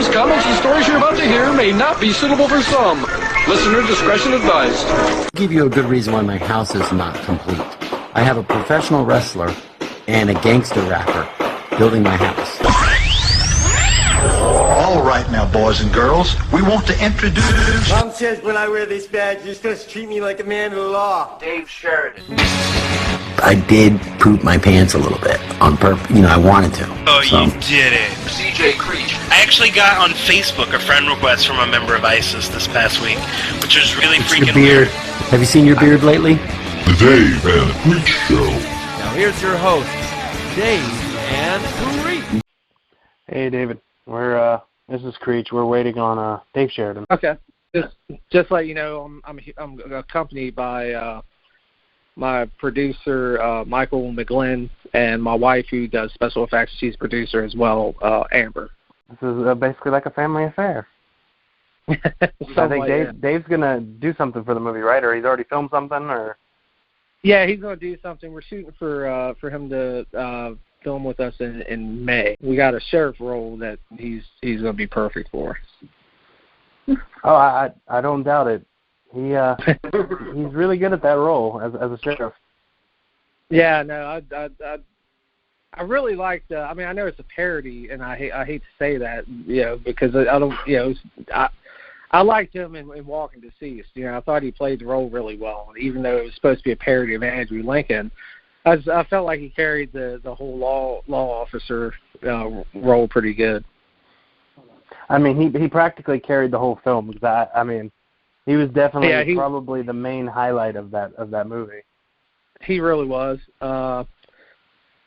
views, comments, and stories you're about to hear may not be suitable for some. Listener discretion advised. I'll give you a good reason why my house is not complete. I have a professional wrestler and a gangster rapper building my house. All right now, boys and girls, we want to introduce... Mom says when I wear this badge, you're supposed to treat me like a man of the law. Dave Sheridan. I did poop my pants a little bit on purpose. You know, I wanted to. Oh, you did it. CJ Creech. I actually got on Facebook a friend request from a member of ISIS this past week, which was really freaking weird. Have you seen your beard lately? The Dave and Creech Show. Now here's your host, Dave and Creech. Hey, David. This is Creech. We're waiting on Dave Sheridan. Okay. Just like you know, I'm accompanied by my producer Michael McGlynn and my wife who does special effects. She's producer as well, Amber. This is basically like a family affair. I think Dave's gonna do something for the movie, right? Or he's already filmed something, or? Yeah, he's gonna do something. We're shooting for him to film with us in May. We got a sheriff role that he's gonna be perfect for. Oh, I don't doubt it. He's really good at that role as a sheriff. Yeah, no, I really liked. I mean, I know it's a parody, and I hate to say that, you know, because I don't, you know, I liked him in Walking Deceased. You know, I thought he played the role really well, even though it was supposed to be a parody of Andrew Lincoln. I felt like he carried the whole law officer role pretty good. I mean, he practically carried the whole film. Because I mean, he was definitely probably the main highlight of that movie. He really was.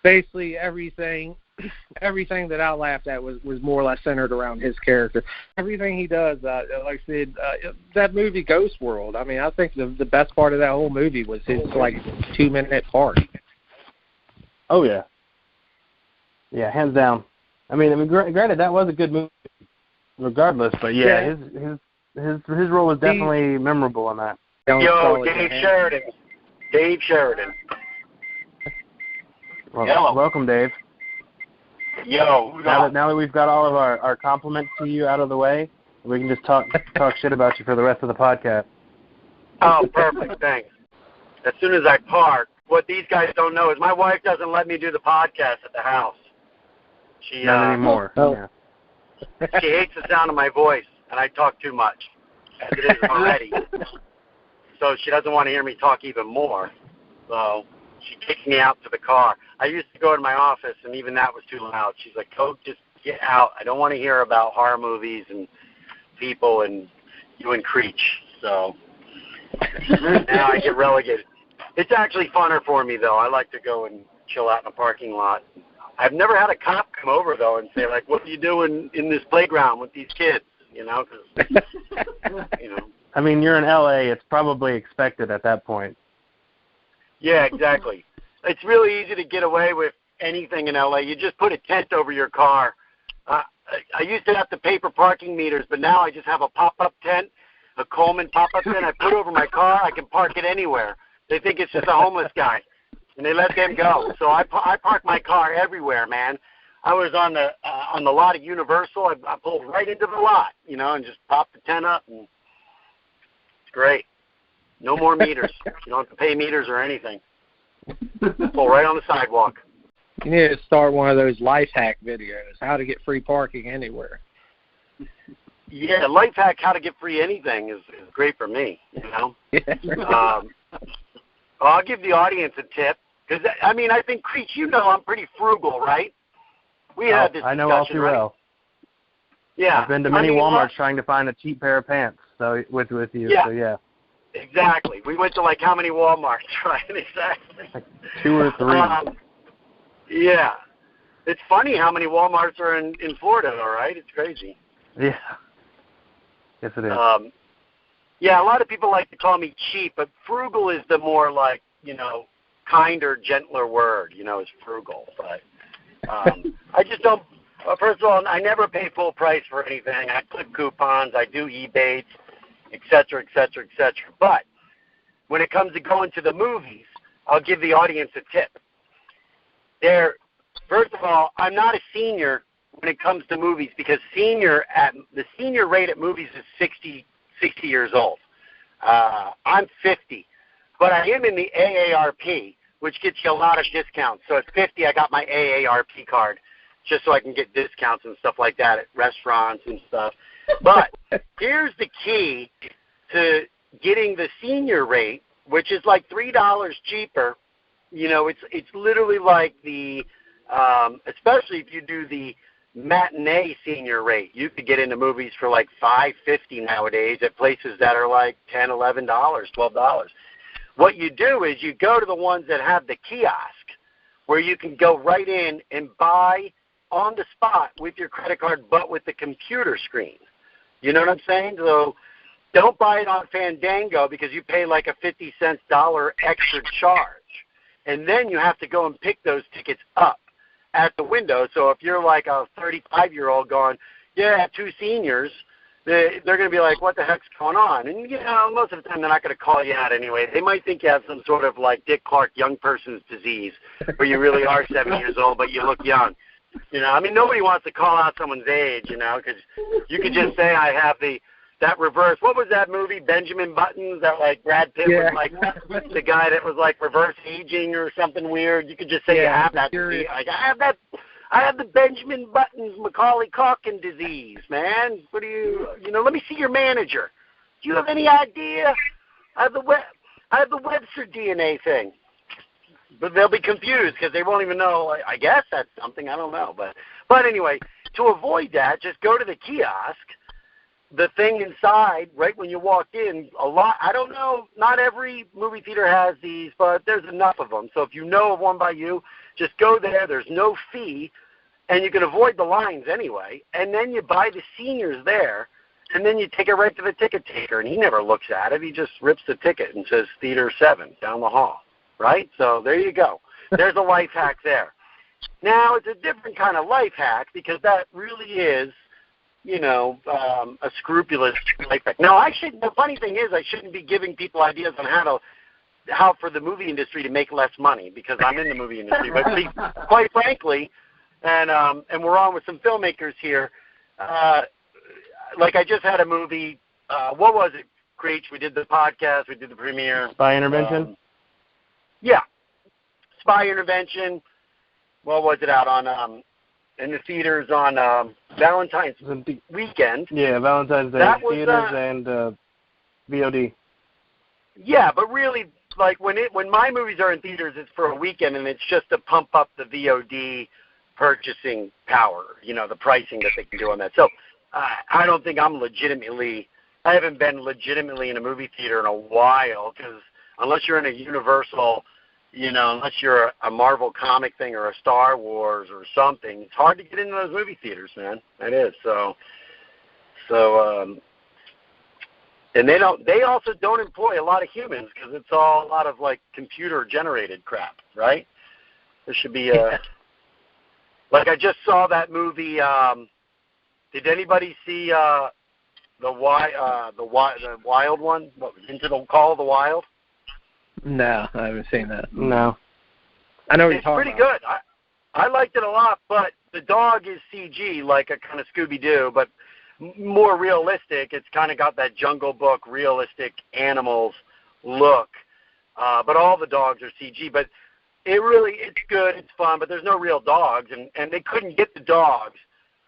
Basically, everything that I laughed at was more or less centered around his character. Everything he does, like I said, that movie Ghost World. I mean, I think the best part of that whole movie was his 2-minute part. Oh yeah, hands down. I mean, granted that was a good movie, regardless. But yeah. His role was definitely memorable in that. Yo, Dave Sheridan. Dave Sheridan. Well, welcome, Dave. Yo. Now that we've got all of our compliments to you out of the way, we can just talk shit about you for the rest of the podcast. Oh, perfect. Thanks. As soon as I park, what these guys don't know is my wife doesn't let me do the podcast at the house. Not anymore. Yeah. She hates the sound of my voice, and I talk too much, as it is already. So she doesn't want to hear me talk even more. So she kicks me out to the car. I used to go in my office, and even that was too loud. She's like, "Oh, just get out. I don't want to hear about horror movies and people and you and Creech." So now I get relegated. It's actually funner for me, though. I like to go and chill out in a parking lot. I've never had a cop come over, though, and say, like, "What are you doing in this playground with these kids?" You know, 'cause, you know. I mean, you're in L.A. It's probably expected at that point. Yeah, exactly. It's really easy to get away with anything in L.A. You just put a tent over your car. I used to have to pay for parking meters, but now I just have a pop-up tent, a Coleman pop-up tent. I put over my car. I can park it anywhere. They think it's just a homeless guy, and they let them go. So I park my car everywhere, man. I was on the lot at Universal. I pulled right into the lot, you know, and just popped the tent up, and it's great. No more meters. You don't have to pay meters or anything. Pull right on the sidewalk. You need to start one of those Lifehack videos, how to get free parking anywhere. Yeah, Lifehack, how to get free anything is great for me, you know. I'll give the audience a tip. Because, I mean, I think, Creech, you know I'm pretty frugal, right? We had this discussion, I know all too well. Yeah. I've been to many Walmarts trying to find a cheap pair of pants with you, yeah. So yeah. Exactly. We went to, like, how many Walmarts, right? Exactly. Like 2 or 3. Yeah. It's funny how many Walmarts are in Florida, all right? It's crazy. Yeah. Yes, it is. Yeah, a lot of people like to call me cheap, but frugal is the more, like, you know, kinder, gentler word, you know, is frugal. But I just don't, first of all, I never pay full price for anything. I clip coupons. I do Ebates, et cetera, et cetera, et cetera. But when it comes to going to the movies, I'll give the audience a tip. First of all, I'm not a senior when it comes to movies because the senior rate at movies is 60 years old. I'm 50, but I am in the AARP, which gets you a lot of discounts. So at 50, I got my AARP card just so I can get discounts and stuff like that at restaurants and stuff. But here's the key to getting the senior rate, which is like $3 cheaper. You know, it's literally like the, especially if you do the matinee senior rate, you could get into movies for like $5.50 nowadays at places that are like $10, $11, $12. What you do is you go to the ones that have the kiosk where you can go right in and buy on the spot with your credit card but with the computer screen. You know what I'm saying? So don't buy it on Fandango because you pay like a 50-cent extra charge. And then you have to go and pick those tickets up at the window. So if you're like a 35-year-old going, yeah, 2 seniors, they're going to be like, what the heck's going on? And, you know, most of the time they're not going to call you out anyway. They might think you have some sort of like Dick Clark young person's disease where you really are 7 years old but you look young. You know, I mean, nobody wants to call out someone's age, you know, because you could just say I have that reverse. What was that movie, Benjamin Buttons, that like Brad Pitt was like the guy that was like reverse aging or something weird? You could just say you have that disease. Like, I have the Benjamin Buttons Macaulay Culkin disease, man. What do you know, let me see your manager. Do you have any idea? I have the Webster DNA thing. But they'll be confused because they won't even know. I guess that's something. I don't know. But anyway, to avoid that, just go to the kiosk. The thing inside, right when you walk in, I don't know, not every movie theater has these, but there's enough of them. So if you know of one by you, just go there. There's no fee, and you can avoid the lines anyway. And then you buy the seniors there, and then you take it right to the ticket taker, and he never looks at it. He just rips the ticket and says Theater 7 down the hall, right? So there you go. There's a life hack there. Now, it's a different kind of life hack because that really is, you know, a scrupulous life hack. Now, the funny thing is I shouldn't be giving people ideas on how for the movie industry to make less money because I'm in the movie industry. But quite frankly, and we're on with some filmmakers here, like I just had a movie, what was it, Creech? We did the podcast, we did the premiere. Spy Intervention? Yeah. Spy Intervention. What was it out on in the theaters on Valentine's weekend? Yeah, Valentine's Day theaters and VOD. Yeah, but really, like when my movies are in theaters, it's for a weekend, and it's just to pump up the VOD purchasing power. You know, the pricing that they can do on that. So I don't think I haven't been legitimately in a movie theater in a while because unless you're in a Universal. You know, unless you're a Marvel comic thing or a Star Wars or something, it's hard to get into those movie theaters, man. It is. And they also don't employ a lot of humans because it's all a lot of like computer generated crap, right? There should be like I just saw that movie. Did anybody see the Wild one? Into the Call of the Wild? No, I haven't seen that. No. I know what you're talking about. It's pretty good. I liked it a lot, but the dog is CG, like a kind of Scooby-Doo, but more realistic. It's kind of got that Jungle Book realistic animals look. But all the dogs are CG. But it's good, it's fun, but there's no real dogs. And they couldn't get the dogs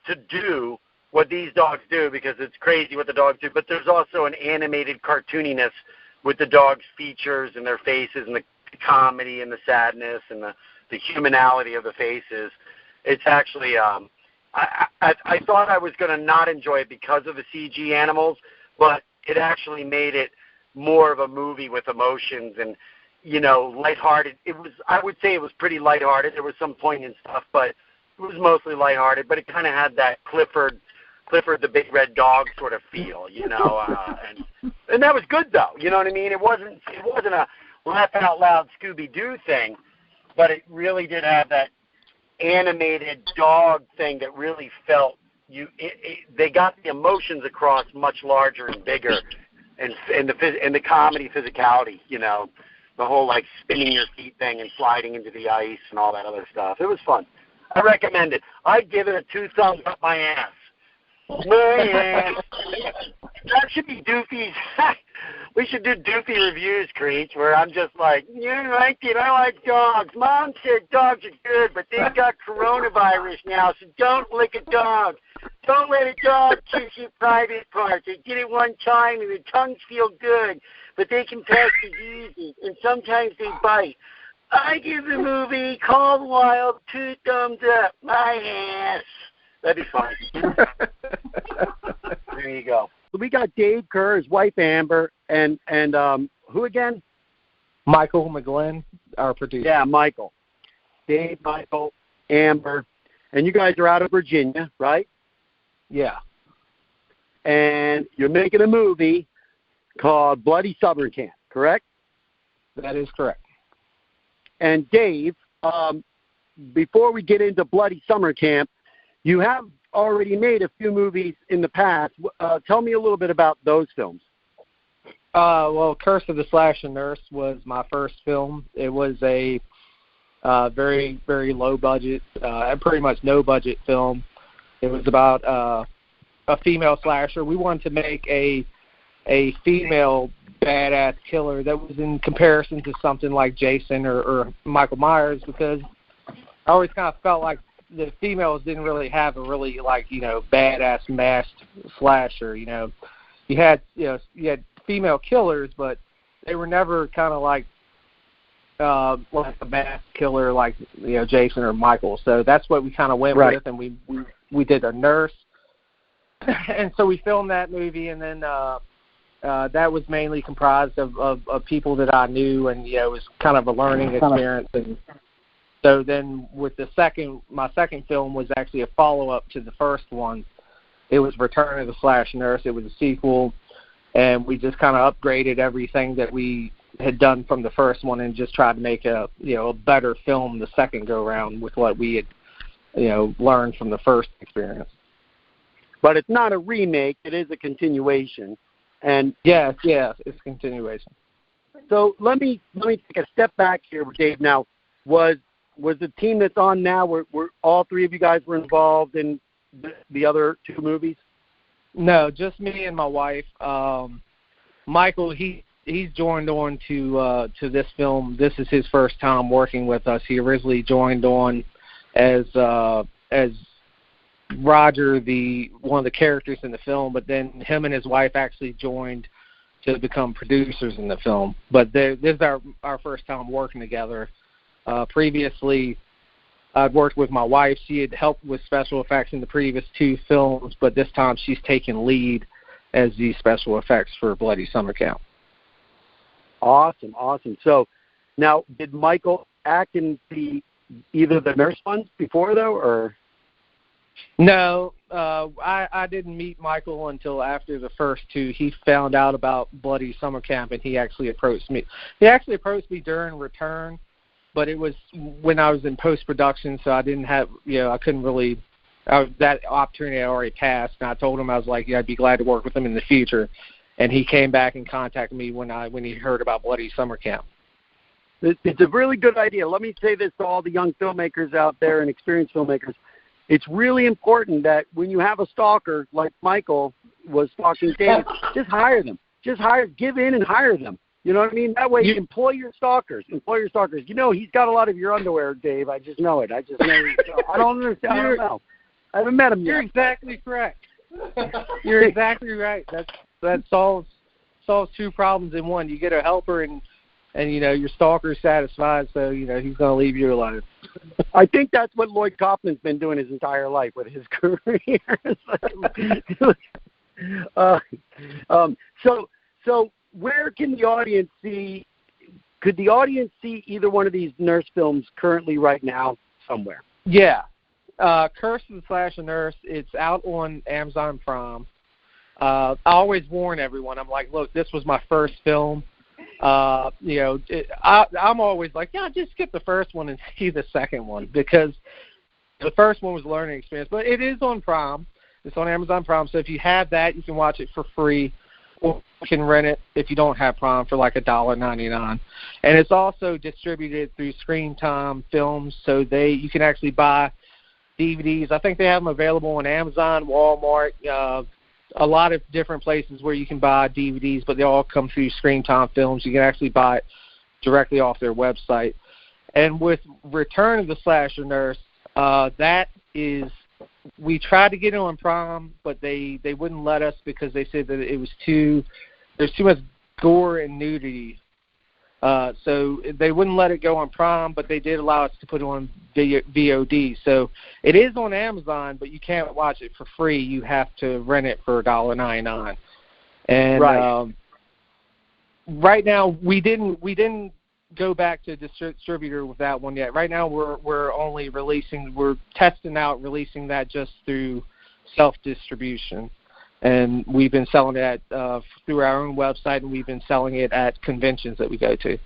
to do what these dogs do because it's crazy what the dogs do. But there's also an animated cartooniness with the dogs' features and their faces and the comedy and the sadness and the humanality of the faces. It's actually, I thought I was going to not enjoy it because of the CG animals, but it actually made it more of a movie with emotions and, you know, lighthearted. I would say it was pretty lighthearted. There was some poignant stuff, but it was mosely lighthearted, but it kind of had that Clifford the Big Red Dog sort of feel, you know, and that was good though. You know what I mean? It wasn't a laugh out loud Scooby-Doo thing, but it really did have that animated dog thing that really felt they got the emotions across much larger and bigger, and the comedy physicality, you know, the whole like spinning your feet thing and sliding into the ice and all that other stuff. It was fun. I recommend it. I'd give it a 2 thumbs up my ass. My ass. That should be Doofy's. We should do Doofy reviews, Creech, where I'm just like, yeah, right, kid, I like dogs. Mom said dogs are good, but they've got coronavirus now, so don't lick a dog. Don't let a dog kiss your private parts. They did it one time and their tongues feel good, but they can pass diseases, and sometimes they bite. I give the movie Called Wild 2 thumbs up. My ass. That'd be fun. There you go. We got Dave Kerr, his wife Amber, and who again? Michael McGlynn, our producer. Yeah, Michael. Dave, Michael, Amber, and you guys are out of Virginia, right? Yeah. And you're making a movie called Bloody Summer Camp, correct? That is correct. And Dave, before we get into Bloody Summer Camp, you have already made a few movies in the past. Tell me a little bit about those films. Well, Curse of the Slashing Nurse was my first film. It was a very, very low budget, pretty much no budget film. It was about a female slasher. We wanted to make a female badass killer that was in comparison to something like Jason or Michael Myers, because I always kind of felt like the females didn't really have a really badass masked slasher. You had female killers, but they were never kind of like a masked killer like Jason or Michael. So that's what we kind of went with, and we did a nurse, and so we filmed that movie, and then that was mainly comprised of people that I knew, and it was kind of a learning experience. And so then with my second film was actually a follow-up to the first one. It was Return of the Slash Nurse. It was a sequel, and we just kind of upgraded everything that we had done from the first one and just tried to make a better film the second go-round with what we had learned from the first experience. But it's not a remake. It is a continuation. And yes, it's a continuation. So let me take a step back here, Dave. Now, was the team that's on now, were all three of you guys were involved in the other two movies? No, just me and my wife. Michael, he's joined on to this film. This is his first time working with us. He originally joined on as Roger, one of the characters in the film, but then him and his wife actually joined to become producers in the film. But this is our first time working together. Previously, I'd worked with my wife. She had helped with special effects in the previous two films, but this time she's taken lead as the special effects for Bloody Summer Camp. Awesome. So now, did Michael act in either the nurse ones before, though, or? No, I didn't meet Michael until after the first two. He found out about Bloody Summer Camp, and he actually approached me. He actually approached me during Return, but it was when I was in post-production, so I didn't have, I couldn't really, that opportunity had already passed, and I told him, I was like, I'd be glad to work with him in the future. And he came back and contacted me when he heard about Bloody Summer Camp. It's a really good idea. Let me say this to all the young filmmakers out there and experienced filmmakers. It's really important that when you have a stalker like Michael was stalking Dave, just hire them. Give in and hire them. You know what I mean? That way, employ your stalkers. He's got a lot of your underwear, Dave. I just know it. I don't understand. I don't know. I haven't met him yet. You're exactly correct. You're exactly right. That solves two problems in one. You get a helper and your stalker's satisfied, so he's going to leave you alone. I think that's what Lloyd Kaufman's been doing his entire life with his career. So where can the audience see? Could the audience see either one of these nurse films currently right now somewhere? Yeah, Curse of the Slashing Nurse. It's out on Amazon Prime. I always warn everyone. I'm like, look, this was my first film. I'm always like, just skip the first one and see the second one, because the first one was a learning experience. But it is on Prime. It's on Amazon Prime. So if you have that, you can watch it for free, or you can rent it if you don't have Prime for like $1.99. And it's also distributed through Screen Time Films, so you can actually buy DVDs. I think they have them available on Amazon, Walmart, a lot of different places where you can buy DVDs, but they all come through Screen Time Films. You can actually buy it directly off their website. And with Return of the Slasher Nurse, that is, we tried to get it on Prime, but they wouldn't let us because they said that it was there's too much gore and nudity. So they wouldn't let it go on Prime, but they did allow us to put it on VOD. So it is on Amazon, but you can't watch it for free. You have to rent it for $1.99. And right now we didn't go back to distributor with that one yet. Right now we're only we're testing out releasing that just through self-distribution. And we've been selling it through our own website, and we've been selling it at conventions that we go to.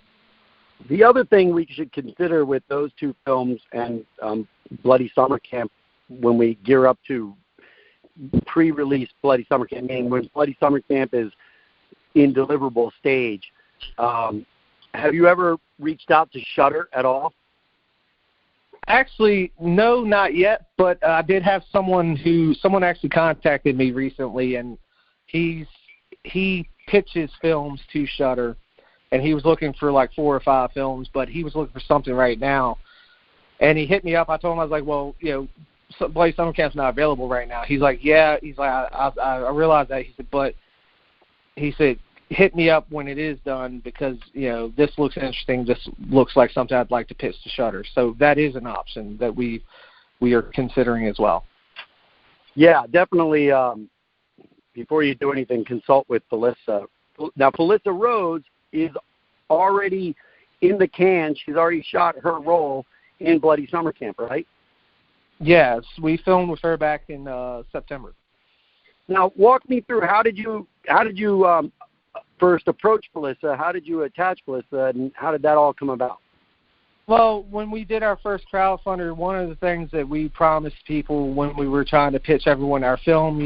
The other thing we should consider with those two films and Bloody Summer Camp, when we gear up to pre-release Bloody Summer Camp, meaning when Bloody Summer Camp is in deliverable stage, have you ever reached out to Shudder at all? Actually, no, not yet, but I did have someone actually contacted me recently, and he pitches films to Shudder, and he was looking for like 4 or 5 films, but he was looking for something right now, and he hit me up. I told him, I was like, well, Bloody Summer Camp's not available right now. He's like, yeah. He's like, I realized that. He said, but he said, hit me up when it is done because, this looks interesting. This looks like something I'd like to pitch to Shudder. So that is an option that we are considering as well. Yeah, definitely. Before you do anything, consult with Felissa. Now, Felissa Rhodes is already in the can. She's already shot her role in Bloody Summer Camp, right? Yes, we filmed with her back in September. Now, walk me through how did you first approach Felissa? How did you attach Felissa, and how did that all come about? Well, when we did our first crowdfunder, one of the things that we promised people when we were trying to pitch everyone our film,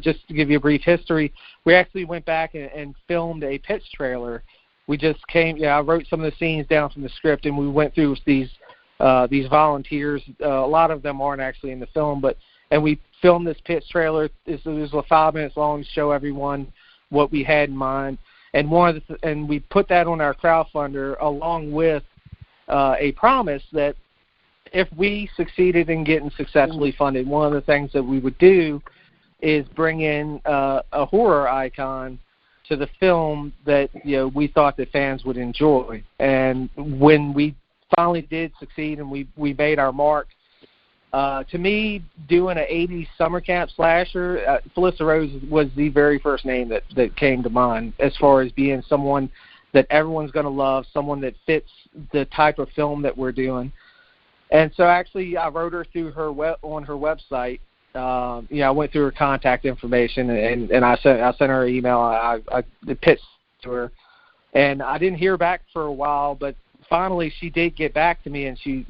just to give you a brief history, we actually went back and filmed a pitch trailer. We just I wrote some of the scenes down from the script, and we went through these volunteers. A lot of them aren't actually in the film, and we filmed this pitch trailer. It was 5 minutes long to show everyone what we had in mind. And and we put that on our crowdfunder along with a promise that if we succeeded in getting successfully funded, one of the things that we would do is bring in a horror icon to the film that we thought that fans would enjoy. And when we finally did succeed and we made our mark, to me, doing an 80s summer camp slasher, Felissa Rose was the very first name that came to mind as far as being someone that everyone's going to love, someone that fits the type of film that we're doing. And so actually I wrote her through on her website. I went through her contact information and I sent her an email. I pitched to her, and I didn't hear back for a while, but finally she did get back to me, and she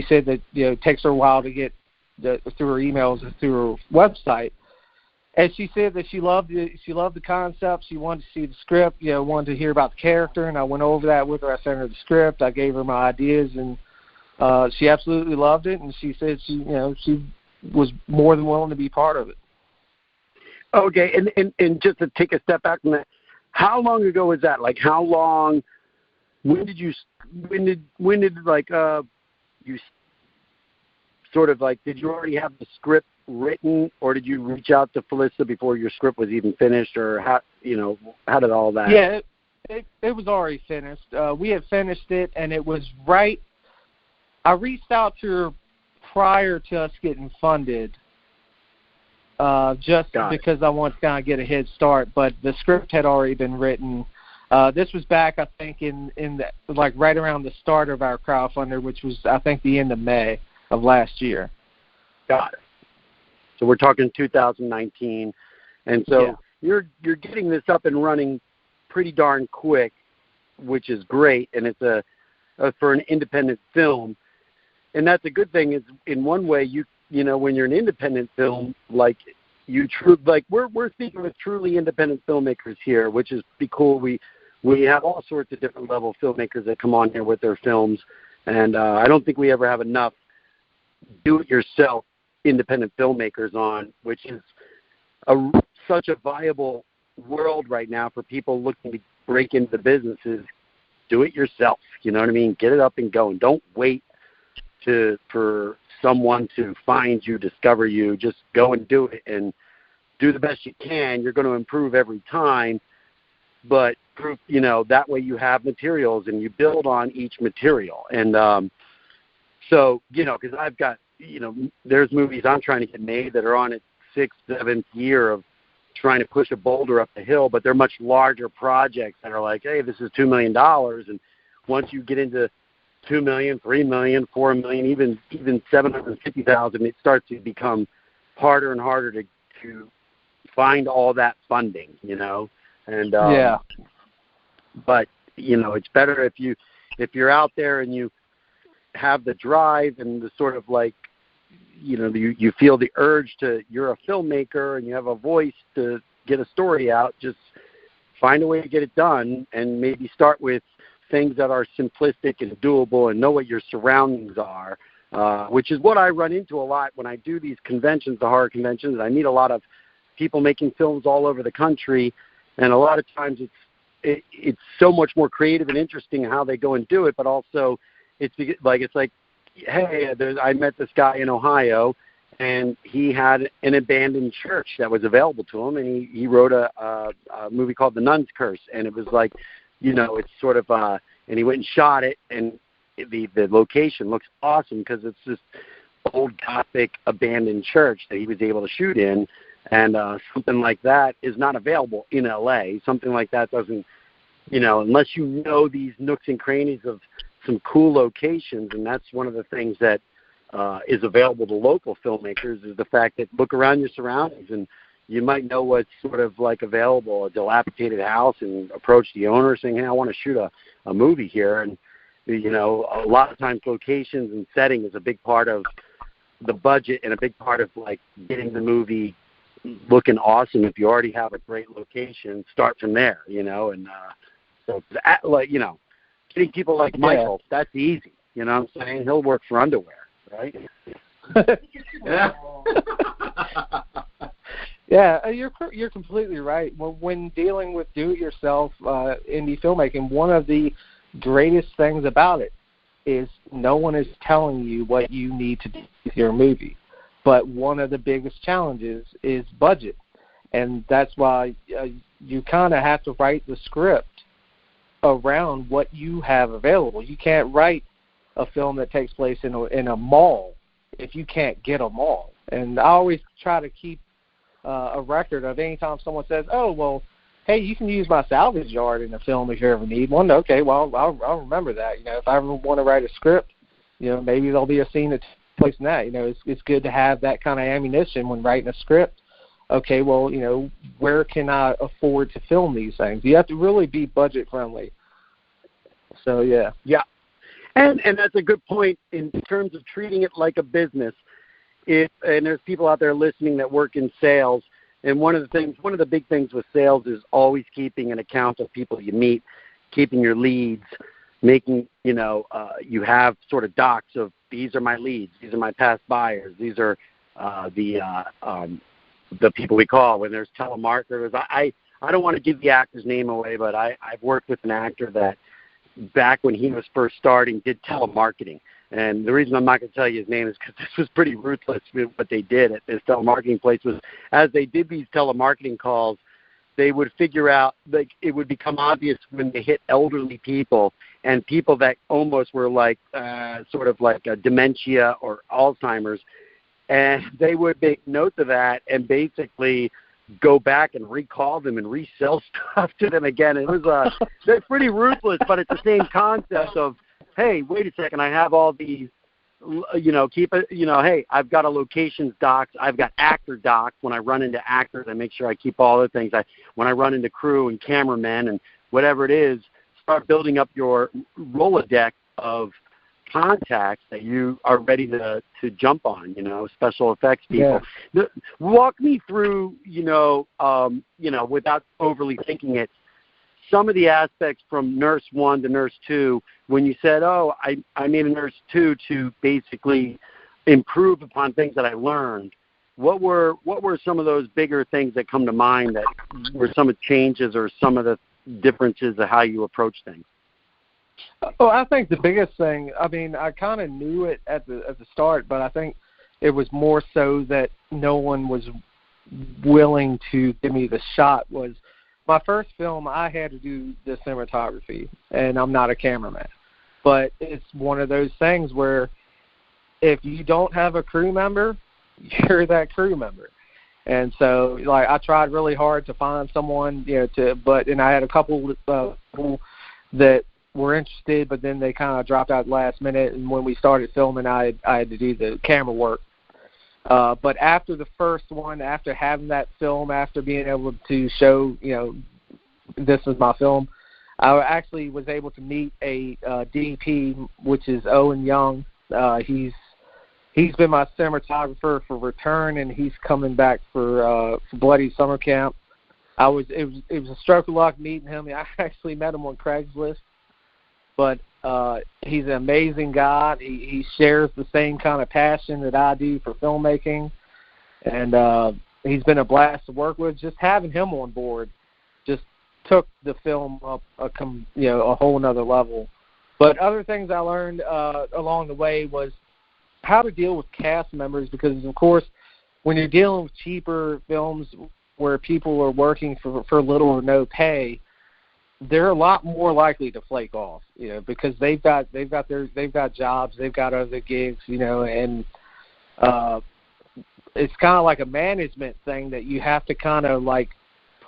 said that it takes her a while to get through her emails and through her website. And she said that she loved the concept. She wanted to see the script, wanted to hear about the character, and I went over that with her. I sent her the script. I gave her my ideas, and she absolutely loved it. And she said she was more than willing to be part of it. Okay, and just to take a step back from that, how long ago was that? Like, how long? When did you sort of like, did you already have the script written, or did you reach out to Felissa before your script was even finished, or how did all that? Yeah, it was already finished. We had finished it, and it was right. I reached out to her prior to us getting funded, just because I wanted to kind of get a head start, but the script had already been written. This was back, I think, in right around the start of our crowdfunder, which was, I think, the end of May of last year. Got it. So we're talking 2019, and so you're getting this up and running pretty darn quick, which is great, and it's for an independent film, and that's a good thing. Is in one way when you're an independent film, we're speaking with truly independent filmmakers here, which is pretty cool. We have all sorts of different level filmmakers that come on here with their films, and I don't think we ever have enough do-it-yourself independent filmmakers on, which is such a viable world right now for people looking to break into the businesses. Do it yourself. You know what I mean? Get it up and go. And don't wait for someone to find you, discover you. Just go and do it and do the best you can. You're going to improve every time, but that way you have materials and you build on each material. And so, because I've got, there's movies I'm trying to get made that are on its 6th, 7th year of trying to push a boulder up the hill, but they're much larger projects that are like, hey, this is $2 million. And once you get into $2 million, $3 million, $4 million, even $750,000, it starts to become harder and harder to find all that funding, and but it's better if you're out there and you have the drive and the sort of like, you feel the urge you're a filmmaker and you have a voice to get a story out. Just find a way to get it done, and maybe start with things that are simplistic and doable, and know what your surroundings are, which is what I run into a lot when I do these conventions, the horror conventions. I meet a lot of people making films all over the country, and a lot of times it's so much more creative and interesting how they go and do it, but also it's like, hey, I met this guy in Ohio, and he had an abandoned church that was available to him, and he wrote a movie called The Nun's Curse, and it was like, it's sort of, and he went and shot it, and the location looks awesome because it's this old Gothic abandoned church that he was able to shoot in, and something like that is not available in LA. Something like that doesn't, unless you know these nooks and crannies of some cool locations, and that's one of the things that is available to local filmmakers, is the fact that look around your surroundings, and you might know what's sort of like available, a dilapidated house, and approach the owner saying, hey, I want to shoot a movie here. And, a lot of times locations and setting is a big part of the budget and a big part of like getting the movie looking awesome. If you already have a great location, start from there, and so getting people like Michael, that's easy. You know what I'm saying? He'll work for underwear, right? Yeah. Yeah, you're completely right. When dealing with do-it-yourself indie filmmaking, one of the greatest things about it is no one is telling you what you need to do with your movie. But one of the biggest challenges is budget, and that's why you kind of have to write the script around what you have available. You can't write a film that takes place in a mall if you can't get a mall. And I always try to keep a record of any time someone says, oh, well, hey, you can use my salvage yard in a film if you ever need one. Okay, well, I'll remember that. If I ever want to write a script, maybe there'll be a scene that takes place in that. It's good to have that kind of ammunition when writing a script. Okay, well, where can I afford to film these things? You have to really be budget friendly. So, yeah. Yeah. And that's a good point in terms of treating it like a business. And there's people out there listening that work in sales, and one of the big things with sales is always keeping an account of people you meet, keeping your leads, making, you have sort of docs of these are my leads, these are my past buyers, these are the people we call when there's telemarketers. I don't want to give the actor's name away, but I've worked with an actor that back when he was first starting did telemarketing. And the reason I'm not going to tell you his name is because this was pretty ruthless. What they did at this telemarketing place was, as they did these telemarketing calls, they would figure out, like, it would become obvious when they hit elderly people and people that almost were like sort of like a dementia or Alzheimer's, and they would make notes of that and basically go back and recall them and resell stuff to them again. It was they're pretty ruthless, but it's the same concept of, hey, wait a second, I have all these, keep it, hey, I've got a locations docs, I've got actor docs. When I run into actors, I make sure I keep all the things. When I run into crew and cameramen and whatever it is, start building up your Rolodex of contacts that you are ready to jump on, special effects people. Yeah. Walk me through, without overly thinking it, some of the aspects from Nurse 1 to Nurse 2, when you said, oh, I made a Nurse 2 to basically improve upon things that I learned, what were some of those bigger things that come to mind that were some of the changes or some of the differences of how you approach things? Well, I think the biggest thing, I mean, I kind of knew it at the start, but I think it was more so that no one was willing to give me the shot. Was my first film, I had to do the cinematography, and I'm not a cameraman. But it's one of those things where if you don't have a crew member, you're that crew member. And so, like, I tried really hard to find someone, and I had a couple people that were interested, but then they kind of dropped out last minute. And when we started filming, I had to do the camera work. But after the first one, after having that film, after being able to show, this is my film, I actually was able to meet a DP, which is Owen Young. He's been my cinematographer for Return, and he's coming back for Bloody Summer Camp. It was a stroke of luck meeting him. I actually met him on Craigslist, but he's an amazing guy. He shares the same kind of passion that I do for filmmaking, and he's been a blast to work with. Just having him on board just took the film up a whole nother level. But other things I learned along the way was how to deal with cast members, because, of course, when you're dealing with cheaper films where people are working for little or no pay, they're a lot more likely to flake off, because they've got jobs, they've got other gigs, and it's kind of like a management thing that you have to kind of like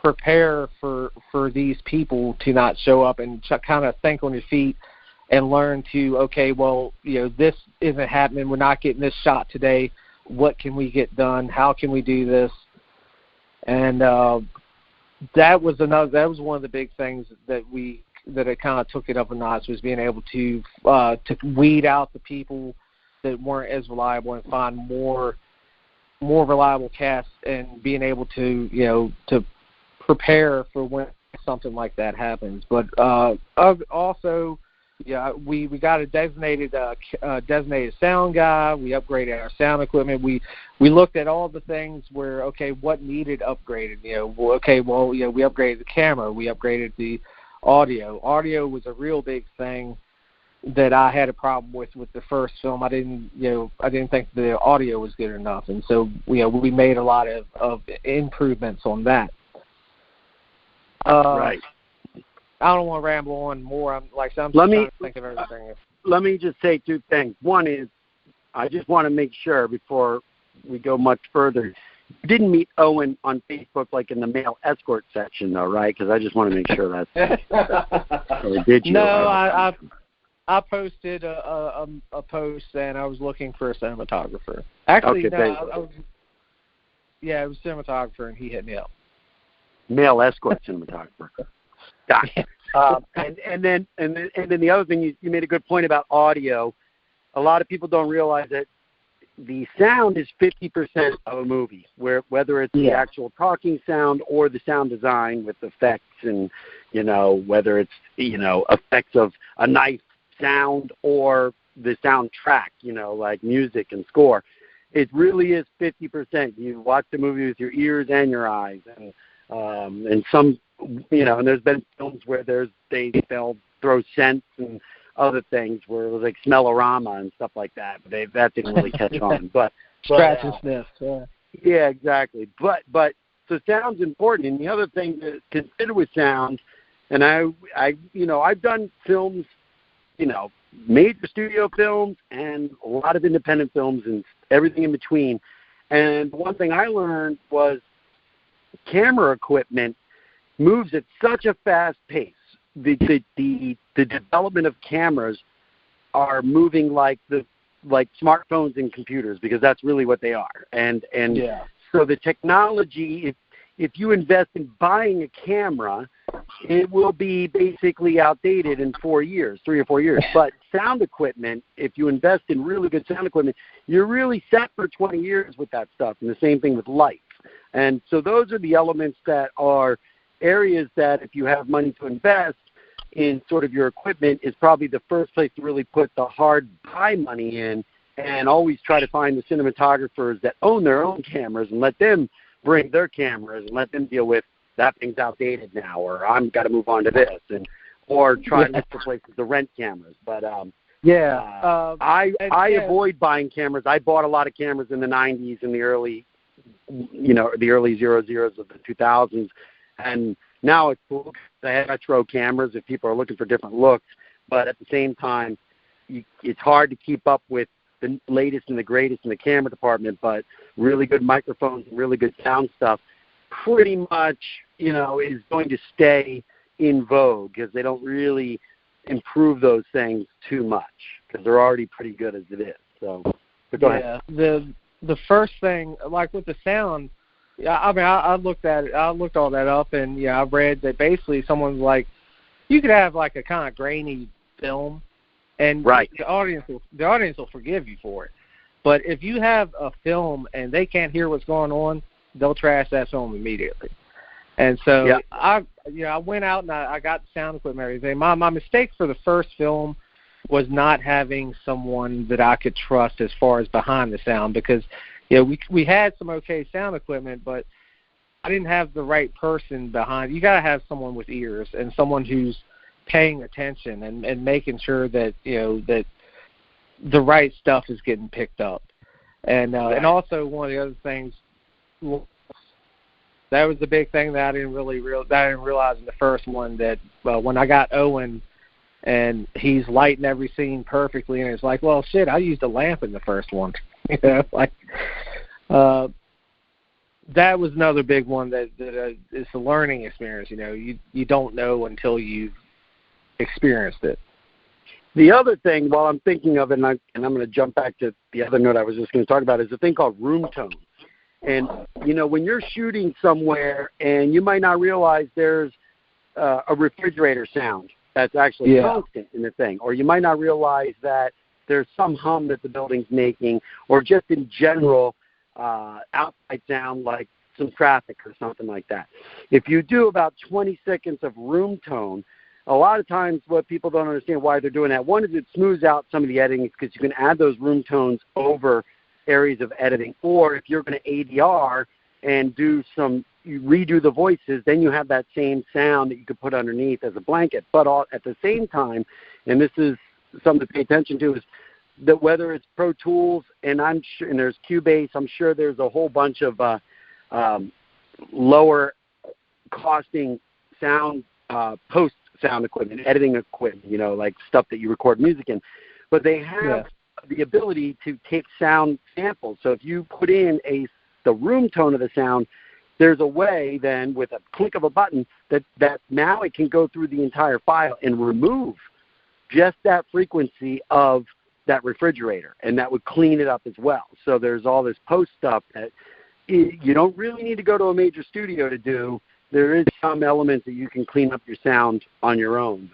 prepare for these people to not show up and kind of think on your feet and learn to, okay, well, this isn't happening. We're not getting this shot today. What can we get done? How can we do this? And that was one of the big things that it kind of took it up a notch, was being able to weed out the people that weren't as reliable and find more reliable casts, and being able to to prepare for when something like that happens. But also, we got a designated sound guy. We upgraded our sound equipment. We looked at all the things where, okay, what needed upgraded. We upgraded the camera. We upgraded the audio. Audio was a real big thing that I had a problem with the first film. I didn't think the audio was good enough, and so we made a lot of improvements on that. Right. I don't want to ramble on more. I'm trying to think of everything. Let me just say two things. One is, I just want to make sure before we go much further, you didn't meet Owen on Facebook like in the male escort section, though, right? Because I just want to make sure that's or did you? No, I posted a post, and I was looking for a cinematographer. Actually, okay, it was cinematographer, and he hit me up. Male escort cinematographer. And then the other thing, you made a good point about audio. A lot of people don't realize that the sound is 50% of a movie, whether it's the actual talking sound or the sound design with effects, and whether it's effects of a nice sound or the soundtrack, like music and score. It really is 50%. You watch the movie with your ears and your eyes, and some. And there's been films where they'll throw scents and other things where it was like smell-o-rama and stuff like that. But that didn't really catch on. But scratch and sniff. Yeah. Yeah, exactly. But so sound's important. And the other thing to consider with sound, and I've done films, major studio films and a lot of independent films and everything in between. And one thing I learned was camera equipment moves at such a fast pace. The development of cameras are moving like smartphones and computers, because that's really what they are. And so the technology, if you invest in buying a camera, it will be basically outdated in 3 or 4 years. But sound equipment, if you invest in really good sound equipment, you're really set for 20 years with that stuff. And the same thing with lights. And so those are the elements that are areas that, if you have money to invest in sort of your equipment, is probably the first place to really put the hard buy money in and always try to find the cinematographers that own their own cameras and let them bring their cameras and let them deal with that thing's outdated now, or I'm got to move on to this, or try to look for places to rent cameras. But I avoid buying cameras. I bought a lot of cameras in the 90s and the early 00s of the 2000s, and now it's cool. They have retro cameras if people are looking for different looks, but at the same time, it's hard to keep up with the latest and the greatest in the camera department, but really good microphones and really good sound stuff pretty much, is going to stay in vogue because they don't really improve those things too much because they're already pretty good as it is. So, go ahead. The first thing, like with the sound, I looked at it. I looked all that up, and I read that basically someone's like, you could have like a kind of grainy film, and the audience will forgive you for it. But if you have a film and they can't hear what's going on, they'll trash that film immediately. And so I went out and I got the sound equipment and everything. My mistake for the first film was not having someone that I could trust as far as behind the sound, because we had some okay sound equipment, but I didn't have the right person behind. You got to have someone with ears and someone who's paying attention and making sure that that the right stuff is getting picked up. And also one of the other things, that was the big thing that I didn't realize in the first one, that when I got Owen and he's lighting every scene perfectly, and it's like, well, shit, I used a lamp in the first one. That was another big one that is a learning experience. You don't know until you've experienced it. The other thing, while I'm thinking of it, and I'm going to jump back to the other note I was just going to talk about, is a thing called room tone. And, when you're shooting somewhere and you might not realize there's a refrigerator sound that's actually constant in the thing, or you might not realize that there's some hum that the building's making, or just in general outside sound like some traffic or something like that. If you do about 20 seconds of room tone, a lot of times what people don't understand why they're doing that, one is it smooths out some of the editing because you can add those room tones over areas of editing. Or if you're going to ADR and you redo the voices, then you have that same sound that you could put underneath as a blanket. But at the same time, and this is something to pay attention to, is that whether it's Pro Tools and there's Cubase, I'm sure there's a whole bunch of lower costing sound post sound equipment, editing equipment, like stuff that you record music in. But they have the ability to take sound samples. So if you put in the room tone of the sound, there's a way then with a click of a button that now it can go through the entire file and remove just that frequency of that refrigerator, and that would clean it up as well. So there's all this post stuff that you don't really need to go to a major studio to do. There is some elements that you can clean up your sound on your own.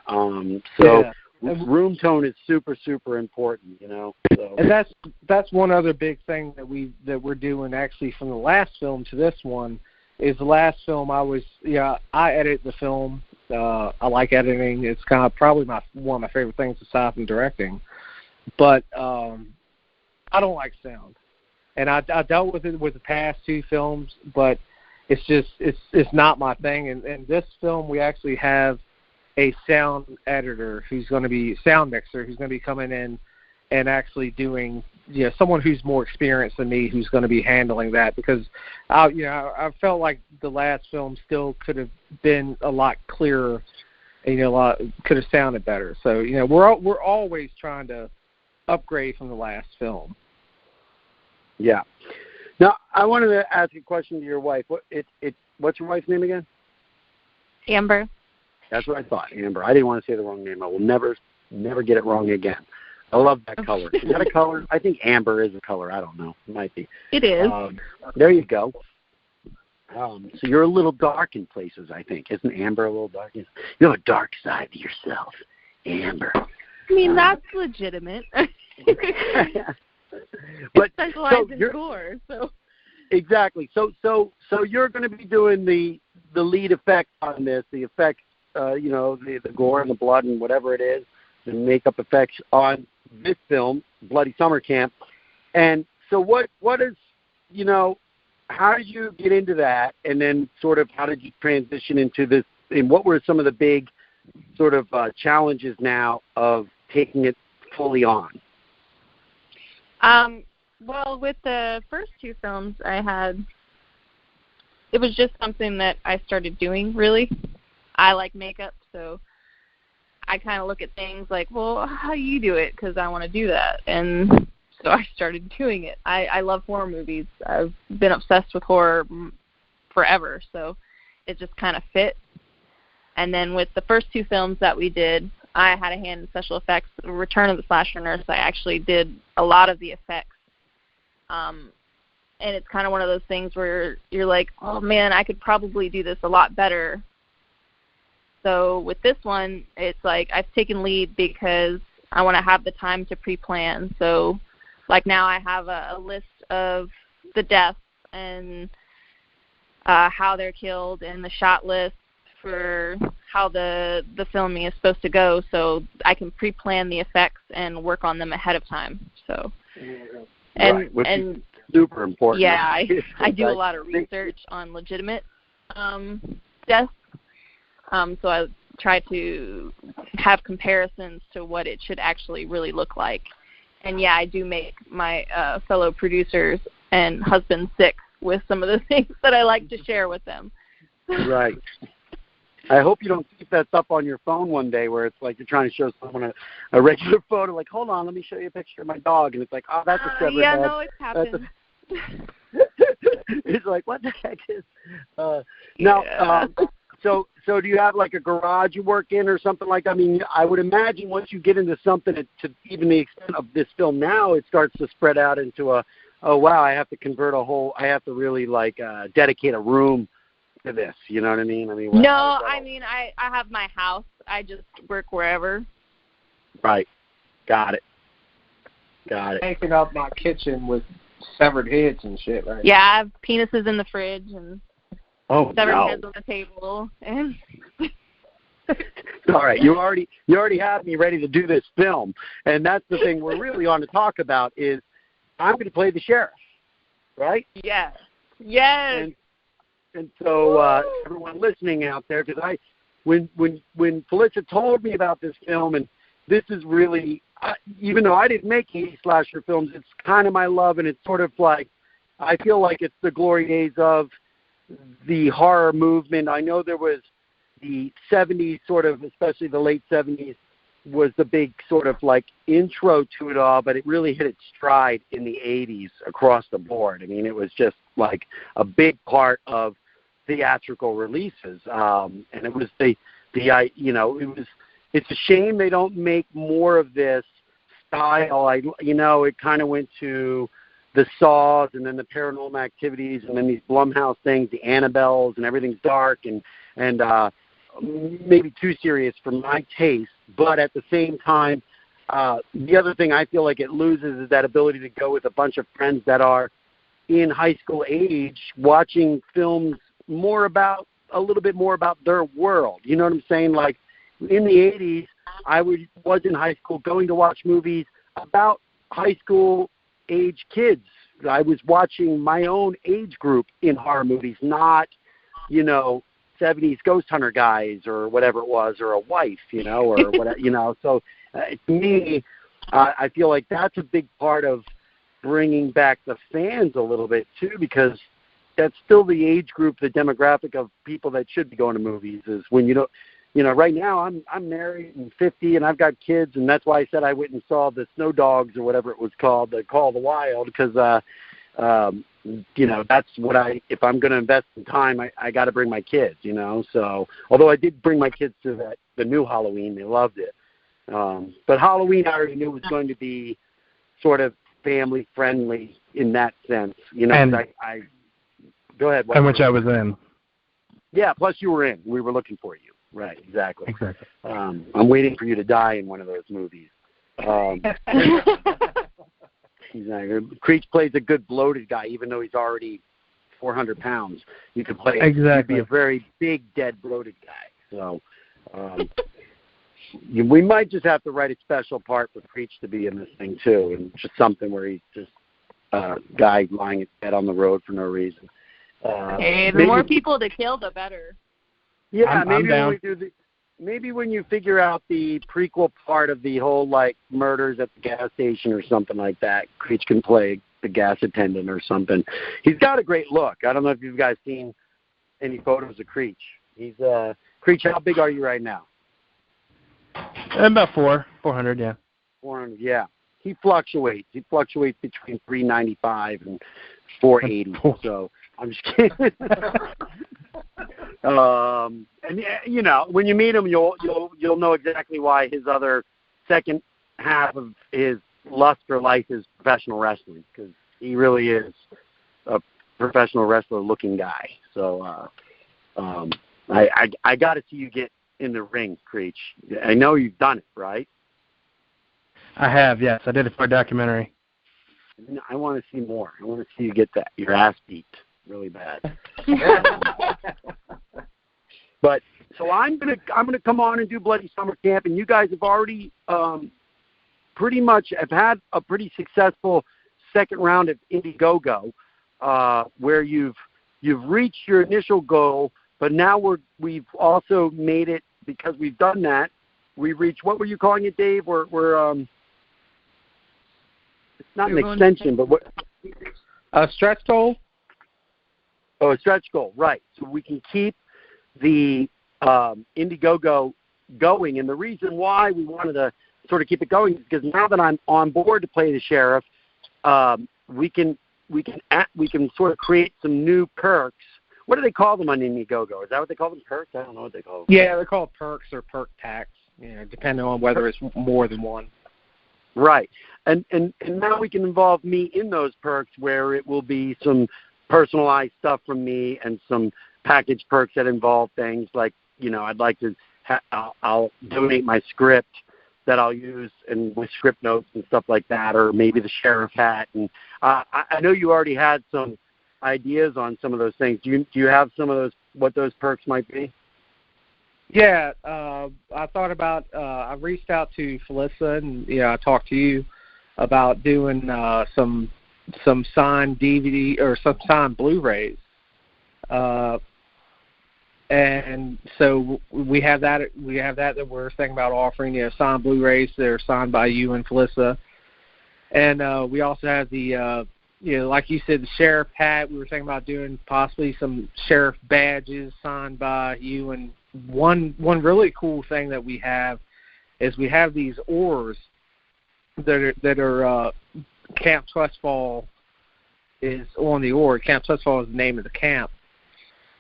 Room tone is super, super important, So. And that's one other big thing that we're doing actually from the last film to this one. Is the last film I edit the film. I like editing. It's kind of probably one of my favorite things aside from directing. But I don't like sound, and I dealt with it with the past two films, but it's just it's not my thing. And this film, we actually have a sound editor sound mixer who's going to be coming in and actually doing, someone who's more experienced than me who's going to be handling that, because I felt like the last film still could have been a lot clearer, and could have sounded better. So we're always trying to upgrade from the last film. Yeah. Now I wanted to ask a question to your wife. What's your wife's name again? Amber. That's what I thought, Amber. I didn't want to say the wrong name. I will never get it wrong again. I love that color. Is that a color? I think amber is a color. I don't know. It might be. It is. There you go. So you're a little dark in places, I think. Isn't amber a little dark? You have a dark side to yourself, Amber. I mean, that's legitimate. But specialized in gore, so. Exactly. So you're going to be doing the lead effect on this, the effect, the gore and the blood and whatever it is. and makeup effects on this film, Bloody Summer Camp. And so what is, you know, how did you get into that? And then sort of how did you transition into this? And what were some of the big sort of challenges now of taking it fully on? Well, with the first two films I had, it was just something that I started doing, really. I like makeup, so I kind of look at things like, well, how do you do it? Because I want to do that. And so I started doing it. I love horror movies. I've been obsessed with horror forever, so it just kind of fit. And then with the first two films that we did, I had a hand in special effects. Return of the Slasher Nurse, I actually did a lot of the effects. And it's kind of one of those things where you're like, oh, man, I could probably do this a lot better. So with this one, it's like I've taken lead because I want to have the time to pre-plan. So like now I have a list of the deaths and how they're killed and the shot list for how the filming is supposed to go, so I can pre-plan the effects and work on them ahead of time. So, and super important. Yeah, I do a lot of research on legitimate deaths. So I try to have comparisons to what it should actually really look like. And yeah, I do make my fellow producers and husband sick with some of the things that I like to share with them. Right. I hope you don't keep that up on your phone one day where it's like you're trying to show someone a regular photo, like, hold on, let me show you a picture of my dog. And it's like, oh, that's a severed head. Yeah, no, it's happened. It's like, what the heck is... So do you have like a garage you work in or something like that? I mean, I would imagine once you get into something to even the extent of this film now, it starts to spread out into oh, wow, I have to convert I have to really like dedicate a room to this. You know what I mean? I have my house. I just work wherever. Right. Got it. Taking up my kitchen with severed heads and shit, right? Yeah, I have penises in the fridge and severed heads on the table. And all right, you already have me ready to do this film, and that's the thing we're really on to talk about is I'm going to play the sheriff, right? Yes. And so everyone listening out there, because when Felicia told me about this film, and this is really, even though I didn't make 80s slasher films, it's kind of my love, and it's sort of like, I feel like it's the glory days of the horror movement. I know there was the 70s sort of, especially the late 70s, was the big sort of like intro to it all, but it really hit its stride in the 80s across the board. I mean, it was just like a big part of theatrical releases, and it was it's a shame they don't make more of this style. It kind of went to the Saws and then the Paranormal Activities and then these Blumhouse things, the Annabelles, and everything's dark and maybe too serious for my taste. But at the same time, the other thing I feel like it loses is that ability to go with a bunch of friends that are in high school age watching films a little bit more about their world. You know what I'm saying? Like in the 80s, I was in high school going to watch movies about high school age kids. I was watching my own age group in horror movies, not, 70s ghost hunter guys or whatever it was, or a wife, or whatever, So to me, I feel like that's a big part of bringing back the fans a little bit too, because that's still the age group, the demographic of people that should be going to movies is when right now I'm married and 50 and I've got kids, and that's why I said I went and saw the Snow Dogs or whatever it was called, the Call of the Wild, because that's what if I'm going to invest in time, I got to bring my kids, So although I did bring my kids to the new Halloween, they loved it. But Halloween I already knew was going to be sort of family friendly in that sense, And I go ahead. And which I was in. Yeah, plus you were in. We were looking for you. Right, exactly. I'm waiting for you to die in one of those movies. Creech plays a good bloated guy, even though he's already 400 pounds. You could play. Exactly. You'd be a very big, dead, bloated guy. So, we might just have to write a special part for Creech to be in this thing too, and just something where he's just a guy lying in bed on the road for no reason. Hey, the more people to kill, the better. Yeah, maybe when you figure out the prequel part of the whole like murders at the gas station or something like that, Creech can play the gas attendant or something. He's got a great look. I don't know if you guys seen any photos of Creech. He's Creech, how big are you right now? About 400, yeah. 400, yeah. He fluctuates. He fluctuates between 395 and 480. So I'm just kidding. And you know, when you meet him, you'll know exactly why his other second half of his lust for life is professional wrestling, because he really is a professional wrestler-looking guy. So I got to see you get in the ring, Creech. I know you've done it, right? I have, yes. I did it for a documentary. I want to see more. I want to see you get your ass beat really bad. But so I'm gonna come on and do Bloody Summer Camp, and you guys have already pretty much have had a pretty successful second round of Indiegogo, where you've reached your initial goal, but now we've also made it, because we've done that. We've reached, what were you calling it, Dave? We're it's not an extension, but what? A stretch goal. Oh, a stretch goal, right? So we can keep the Indiegogo going, and the reason why we wanted to sort of keep it going is because now that I'm on board to play the sheriff, we can sort of create some new perks. What do they call them on Indiegogo? Is that what they call them? Perks? I don't know what they call them. Yeah, they're called perks or perk tax. You know, depending on whether it's more than one. Right, and now we can involve me in those perks, where it will be some personalized stuff from me and some package perks that involve things like, you know, I'd like to I'll donate my script that I'll use, and with script notes and stuff like that, or maybe the sheriff hat. And I know you already had some ideas on some of those things. Do you have some of those, what those perks might be? Yeah, I thought about. I reached out to Felissa, and I talked to you about doing some signed DVD or some signed Blu-rays, and so we have that. We have that we're thinking about offering. Signed Blu-rays that are signed by you and Felissa, and we also have the. Like you said, the sheriff hat. We were thinking about doing possibly some sheriff badges signed by you. And one really cool thing that we have is we have these oars that are Camp Trustfall is on the oar. Camp Trustfall is the name of the camp,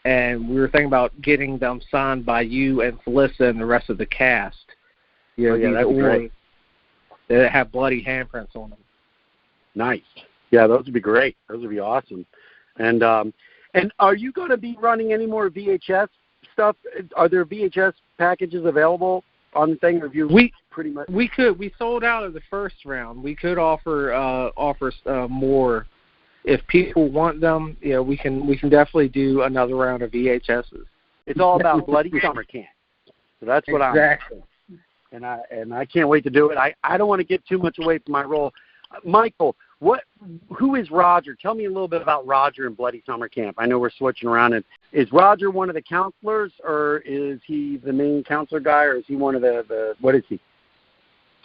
and we were thinking about getting them signed by you and Felissa and the rest of the cast. These that'd be great. That have bloody handprints on them. Nice. Yeah, those would be great. Those would be awesome. And are you going to be running any more VHS stuff? Are there VHS packages available on the thing? Or have you pretty much? We could. We sold out of the first round. We could offer more if people want them. We can definitely do another round of VHSs. It's all about Bloody Summer Camp. So that's what exactly. And I can't wait to do it. I don't want to give too much away from my role. Michael, who is Roger? Tell me a little bit about Roger in Bloody Summer Camp. I know we're switching around. And is Roger one of the counselors, or is he the main counselor guy, or is he one of the what is he?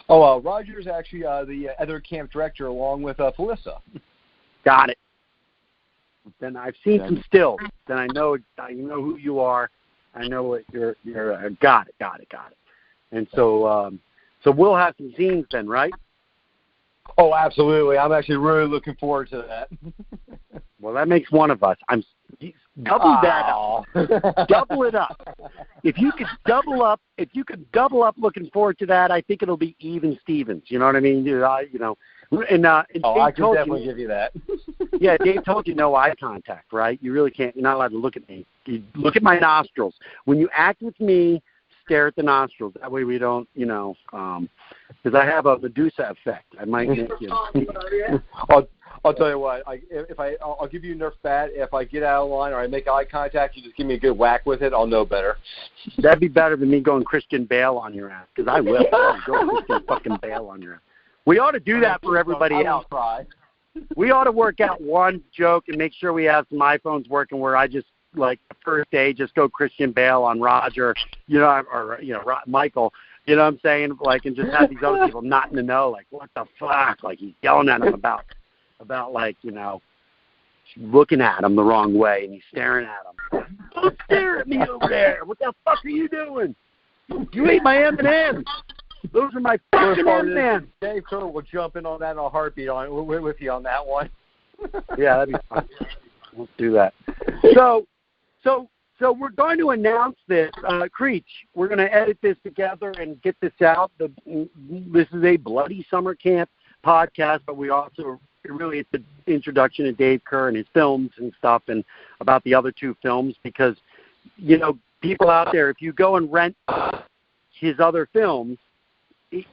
Oh, Roger's actually the other camp director along with Felissa. Got it. Then I've seen some stills. Then I know who you are. I know what you're. Got it. And so we'll have some scenes then, right? Oh, absolutely. I'm actually really looking forward to that. Well, that makes one of us. Double that up. Double it up. If you could double up looking forward to that, I think it'll be even Stevens. You know what I mean? And I can definitely give you that. Yeah, Dave told you no eye contact, right? You really can't. You're not allowed to look at me. You look at my nostrils. When you act with me, stare at the nostrils. That way we don't, because I have a Medusa effect. I might make you. I'll tell you what. I'll give you a Nerf bat. If I get out of line or I make eye contact, you just give me a good whack with it. I'll know better. That'd be better than me going Christian Bale on your ass, because I will. I'll go Christian fucking Bale on your ass. We ought to do that for everybody else. We ought to work out one joke and make sure we have some iPhones working where I just, like, the first day, just go Christian Bale on Roger, Michael. You know what I'm saying? Like, and just have these other people not in the know, like, what the fuck? Like, he's yelling at him about like, looking at him the wrong way, and he's staring at him. Don't stare at me over there. What the fuck are you doing? You ate my M&M's. Those are my fucking M&M's. Dave Turtle will jump in on that in a heartbeat with you on that one. Yeah, that'd be fun. Let's do that. So we're going to announce this. Creech, we're going to edit this together and get this out. This is a Bloody Summer Camp podcast, but we also really, it's an introduction to Dave Kerr and his films and stuff, and about the other two films, because, people out there, if you go and rent his other films,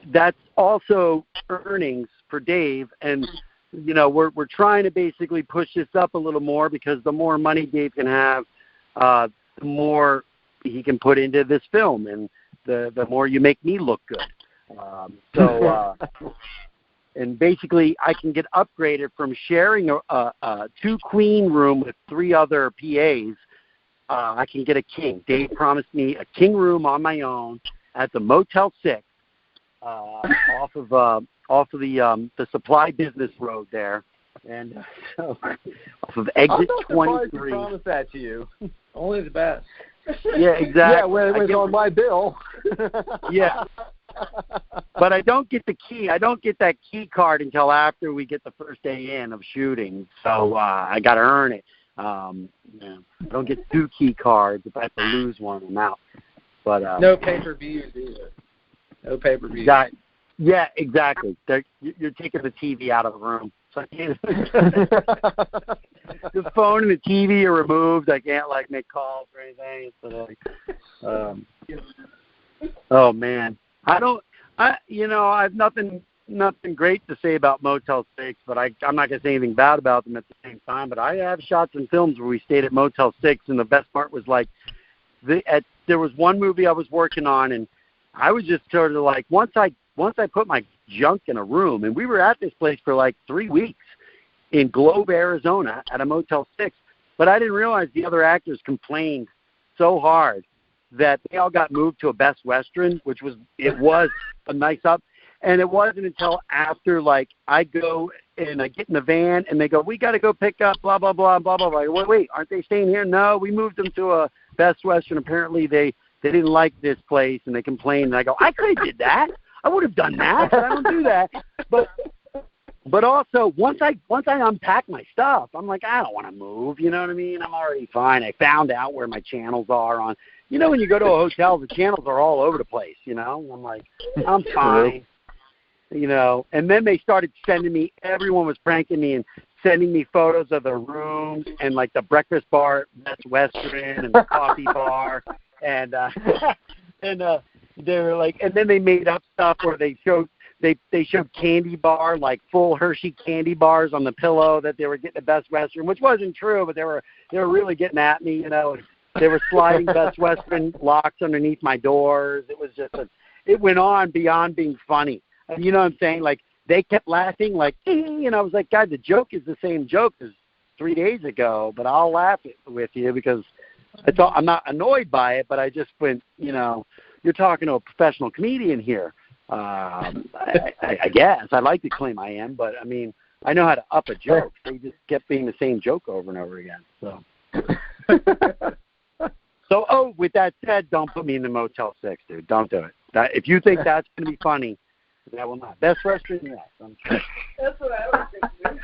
that's also earnings for Dave. And, we're trying to basically push this up a little more, because the more money Dave can have, the more he can put into this film, and the more you make me look good. And basically I can get upgraded from sharing a 2-queen room with 3 other PAs. I can get a king. Dave promised me a king room on my own at the Motel 6 off of the Supply Business Road there. And so off of exit 23. I promised that to you. Only the best. Yeah, exactly. Yeah, when it was on my bill. Yeah. But I don't get the key. I don't get that key card until after we get the first day in of shooting. So I got to earn it. I don't get 2 key cards. If I have to lose one, I'm out. But no pay-per-views either. No pay-per-views. Yeah, exactly. You're taking the TV out of the room. So I can't. The phone and the TV are removed. I can't make calls or anything. So oh man, I have nothing great to say about Motel 6, but I'm not gonna say anything bad about them at the same time. But I have shots and films where we stayed at Motel 6, and the best part was there was one movie I was working on, and I was just sort of like, once I put my junk in a room, and we were at this place for 3 weeks in Globe, Arizona at a Motel 6, but I didn't realize the other actors complained so hard that they all got moved to a Best Western, which was a nice up. And it wasn't until after, I go and I get in the van, and they go, we got to go pick up blah, blah, blah, blah, blah, blah. Wait, aren't they staying here? No, we moved them to a Best Western. Apparently they didn't like this place, and they complained. And I go, I could have did that. I would have done that, but I don't do that. But also, once I unpack my stuff, I'm like, I don't want to move. You know what I mean? I'm already fine. I found out where my channels are on. When you go to a hotel, the channels are all over the place. I'm like, I'm fine. And then they started sending me. Everyone was pranking me and sending me photos of their rooms and the breakfast bar, Best Western, and the coffee bar, and they were like, and then they made up stuff where they showed candy bar, full Hershey candy bars on the pillow that they were getting the Best Western, which wasn't true, but they were really getting at me, They were sliding Best Western locks underneath my doors. It was just it went on beyond being funny. You know what I'm saying? They kept laughing, and I was like, God, the joke is the same joke as 3 days ago, but I'll laugh with you because I'm not annoyed by it, but I just went, you're talking to a professional comedian here. I guess. I like to claim I am, but, I know how to up a joke. They just kept being the same joke over and over again. So, with that said, don't put me in the Motel 6, dude. Don't do it. If you think that's going to be funny, that will not. Best Western, yes. That's what I was thinking.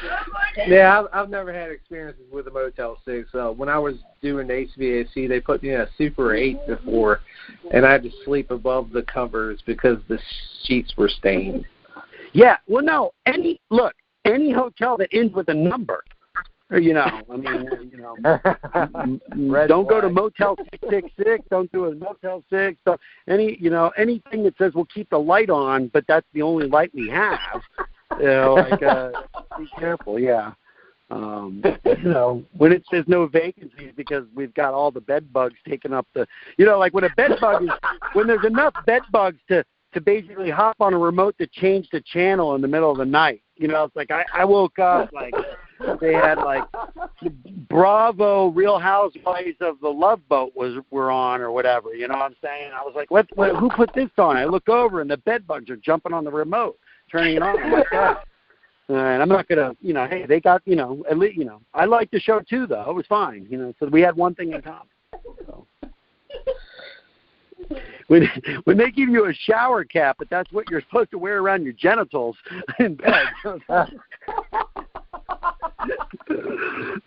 Yeah, I've never had experiences with a Motel 6. When I was doing HVAC, they put me in a Super 8 before, and I had to sleep above the covers because the sheets were stained. Yeah, well, no. Any hotel that ends with a number, don't go to Motel 666. Don't do a Motel 6. So anything that says we'll keep the light on, but that's the only light we have. Be careful, yeah. You know, when it says no vacancies because we've got all the bed bugs taking up the, you know, like when a bed bug is, when there's enough bed bugs to basically hop on a remote to change the channel in the middle of the night. You know, it's like I woke up like they had like Bravo Real Housewives of the Love Boat were on or whatever. You know what I'm saying? I was like, what who put this on? I look over and the bed bugs are jumping on the remote, turning it on. I'm like, God. And I'm not gonna, you know, hey, they got, you know, at least, you know, I liked the show too, though. It was fine, you know, so we had one thing in common. So. When they give you a shower cap, but that's what you're supposed to wear around your genitals in bed.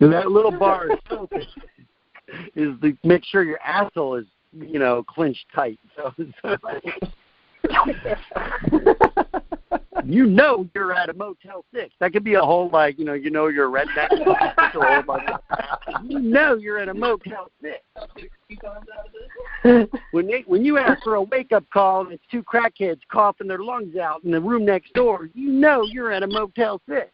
And that little bar is to make sure your asshole is, you know, clinched tight. So you know you're at a Motel 6. That could be a whole, like, you know you're a redneck. You know you're at a Motel 6. When you ask for a wake-up call and it's two crackheads coughing their lungs out in the room next door, you know you're at a Motel 6.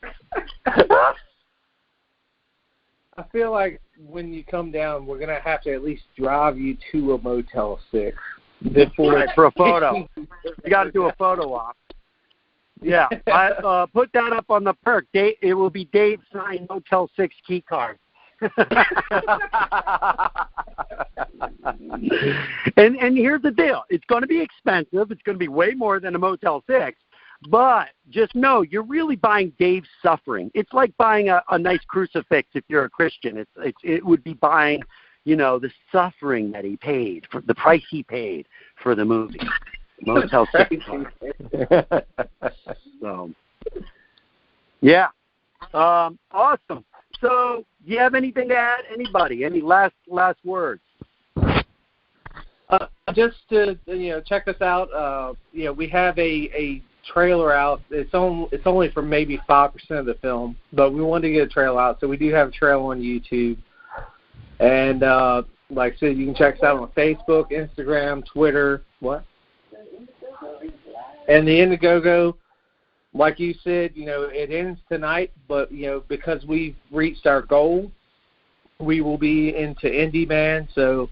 I feel like when you come down, we're going to have to at least drive you to a Motel 6. Right, for a photo. You got to do a photo op. Yeah, I put that up on the perk. It will be Dave's signed Motel 6 key card. And here's the deal. It's going to be expensive. It's going to be way more than a Motel 6. But just know you're really buying Dave's suffering. It's like buying a nice crucifix if you're a Christian. It would be buying, you know, the suffering that he paid, for the price he paid for the movie. Motel 6. So, yeah. Awesome. So, do you have anything to add? Anybody? Any last words? Just to, you know, check us out. You know, we have a trailer out. It's only for maybe 5% of the film, but we wanted to get a trailer out, so we do have a trailer on YouTube. And like I said, you can check us out on Facebook, Instagram, Twitter. What? And the Indiegogo, like you said, you know, it ends tonight, but, you know, because we've reached our goal, we will be into Indie Man, so